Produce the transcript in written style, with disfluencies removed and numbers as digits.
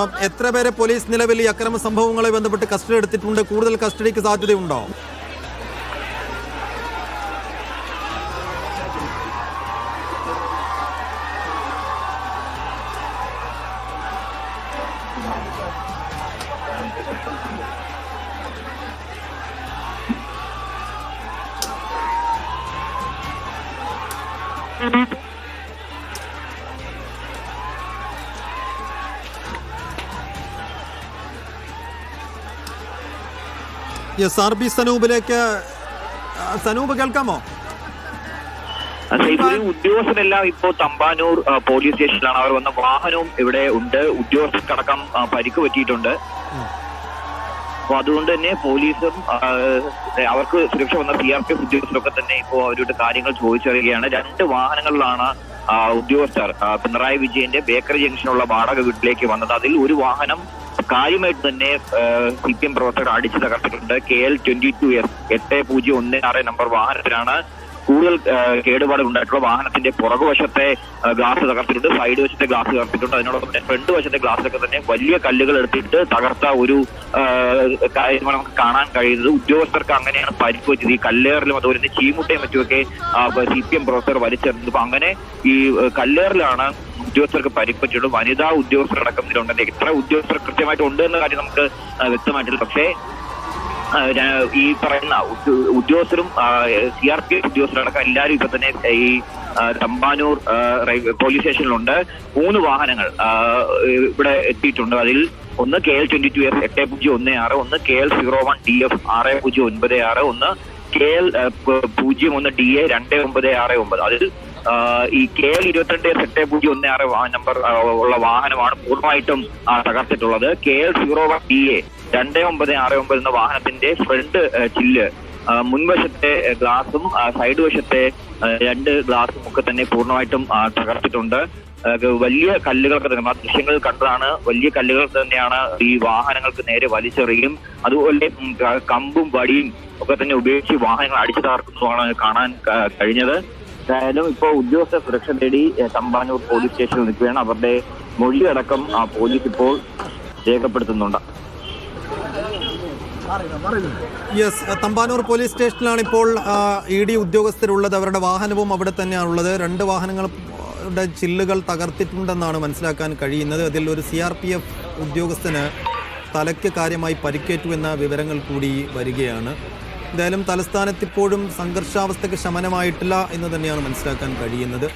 എത്ര പേരെ പോലീസ് നിലവിൽ ഈ അക്രമ സംഭവങ്ങളെ ബന്ധപ്പെട്ട് കസ്റ്റഡി എടുത്തിട്ടുണ്ട്? കൂടുതൽ കസ്റ്റഡിക്ക് സാധ്യതയുണ്ടോ? യെസ്, ആർ ബി സനൂപിലേക്ക്. സനൂപ് കേൾക്കാമോ? ഉദ്യോഗസ്ഥരെല്ലാം ഇപ്പോൾ തമ്പാനൂർ പോലീസ് സ്റ്റേഷനിലാണ്. അവർ വന്ന വാഹനവും ഇവിടെ ഉണ്ട്. ഉദ്യോഗസ്ഥർക്കടക്കം പരിക്ക് പറ്റിയിട്ടുണ്ട്. അപ്പൊ അതുകൊണ്ട് തന്നെ പോലീസും അവർക്ക് സുരക്ഷ വന്ന CRPF ഉദ്യോഗസ്ഥരൊക്കെ തന്നെ ഇപ്പോൾ അവരുടെ കാര്യങ്ങൾ ചോദിച്ചറിയുകയാണ്. 2 വാഹനങ്ങളിലാണ് ഉദ്യോഗസ്ഥർ പിണറായി വിജയന്റെ ബേക്കറി ജംഗ്ഷനുള്ള വാടക വീട്ടിലേക്ക് വന്നത്. അതിൽ ഒരു വാഹനം കാര്യമായിട്ട് തന്നെ CPM പ്രവർത്തകർ അടിച്ചു തകർത്തിട്ടുണ്ട്. KL 22S 8016 നമ്പർ വാഹനത്തിലാണ് കൂടുതൽ കേടുപാടുകൾ ഉണ്ടായിട്ടുള്ള. വാഹനത്തിന്റെ പുറകുവശത്തെ ഗ്ലാസ് തകർത്തിട്ടുണ്ട്, സൈഡ് വശത്തെ ഗ്ലാസ് തകർത്തിട്ടുണ്ട്. അതിനോടൊപ്പം തന്നെ ഫ്രണ്ട് വശത്തെ ഗ്ലാസ്സിലൊക്കെ തന്നെ വലിയ കല്ലുകൾ എടുത്തിട്ട് തകർത്ത ഒരു കാര്യമാണ് നമുക്ക് കാണാൻ കഴിയുന്നത്. ഉദ്യോഗസ്ഥർക്ക് അങ്ങനെയാണ് പരിക്ക് പറ്റിയത്. ഈ കല്ലേറിലും അതുപോലെ തന്നെ ചീമുട്ടയും മറ്റുമൊക്കെ CPM പ്രവർത്തകർ വലിച്ചെറിഞ്ഞത്. അപ്പൊ അങ്ങനെ ഈ കല്ലേറിലാണ് ഉദ്യോഗസ്ഥർക്ക് പരിക്ക് പറ്റിയിട്ടുള്ളത്. വനിതാ ഉദ്യോഗസ്ഥരടക്കം ഇതിലുണ്ട്. എത്ര ഉദ്യോഗസ്ഥർ കൃത്യമായിട്ട് ഉണ്ട് എന്ന കാര്യം നമുക്ക് വ്യക്തമായിട്ടില്ല. പക്ഷേ ഈ പറയുന്ന ഉദ്യോഗസ്ഥരും CRPF ഉദ്യോഗസ്ഥരടക്കം എല്ലാവരും ഇപ്പൊ തന്നെ ഈ തമ്പാനൂർ പോലീസ് സ്റ്റേഷനിലുണ്ട്. 3 വാഹനങ്ങൾ ഇവിടെ എത്തിയിട്ടുണ്ട്. അതിൽ ഒന്ന് KL 22S 8016, ഒന്ന് KL 01DF 6096, ഒന്ന് KL 01DA 2969. അതിൽ ഈ KL 22S 8016 നമ്പർ ഉള്ള വാഹനമാണ് പൂർണ്ണമായിട്ടും തകർത്തിട്ടുള്ളത്. KL 01DA 2969 എന്ന വാഹനത്തിന്റെ ഫ്രണ്ട് ചില്ല്, മുൻവശത്തെ ഗ്ലാസും സൈഡ് വശത്തെ 2 ഗ്ലാസും ഒക്കെ തന്നെ പൂർണ്ണമായിട്ടും തകർത്തിട്ടുണ്ട്. വലിയ കല്ലുകളൊക്കെ തന്നെ ദൃശ്യങ്ങൾ കണ്ടതാണ്. വലിയ കല്ലുകൾ തന്നെയാണ് ഈ വാഹനങ്ങൾക്ക് നേരെ വലിച്ചെറിയും. അതുപോലെ കമ്പും വടിയും ഒക്കെ തന്നെ ഉപയോഗിച്ച് വാഹനങ്ങൾ അടിച്ചു തകർക്കുന്നതാണ് കാണാൻ കഴിഞ്ഞത്. എന്തായാലും ഇപ്പോൾ ഉദ്യോഗസ്ഥ സുരക്ഷ തേടി തമ്പാനൂർ പോലീസ് സ്റ്റേഷനിൽ നിൽക്കുകയാണ്. അവരുടെ മൊഴിയടക്കം പോലീസ് ഇപ്പോൾ രേഖപ്പെടുത്തുന്നുണ്ട്. യെസ്, തമ്പാനൂർ പോലീസ് സ്റ്റേഷനിലാണ് ഇപ്പോൾ ED ഉദ്യോഗസ്ഥരുള്ളത്. അവരുടെ വാഹനവും അവിടെ തന്നെയാണുള്ളത്. 2 വാഹനങ്ങളുടെ ചില്ലുകൾ തകർത്തിട്ടുണ്ടെന്നാണ് മനസ്സിലാക്കാൻ കഴിയുന്നത്. അതിൽ ഒരു CRPF ഉദ്യോഗസ്ഥന് തലയ്ക്ക് കാര്യമായി പരിക്കേറ്റു എന്ന വിവരങ്ങൾ കൂടി വരികയാണ്. എന്തായാലും തലസ്ഥാനത്ത് ഇപ്പോഴും സംഘർഷാവസ്ഥയ്ക്ക് ശമനമായിട്ടില്ല എന്ന് തന്നെയാണ് മനസ്സിലാക്കാൻ കഴിയുന്നത്.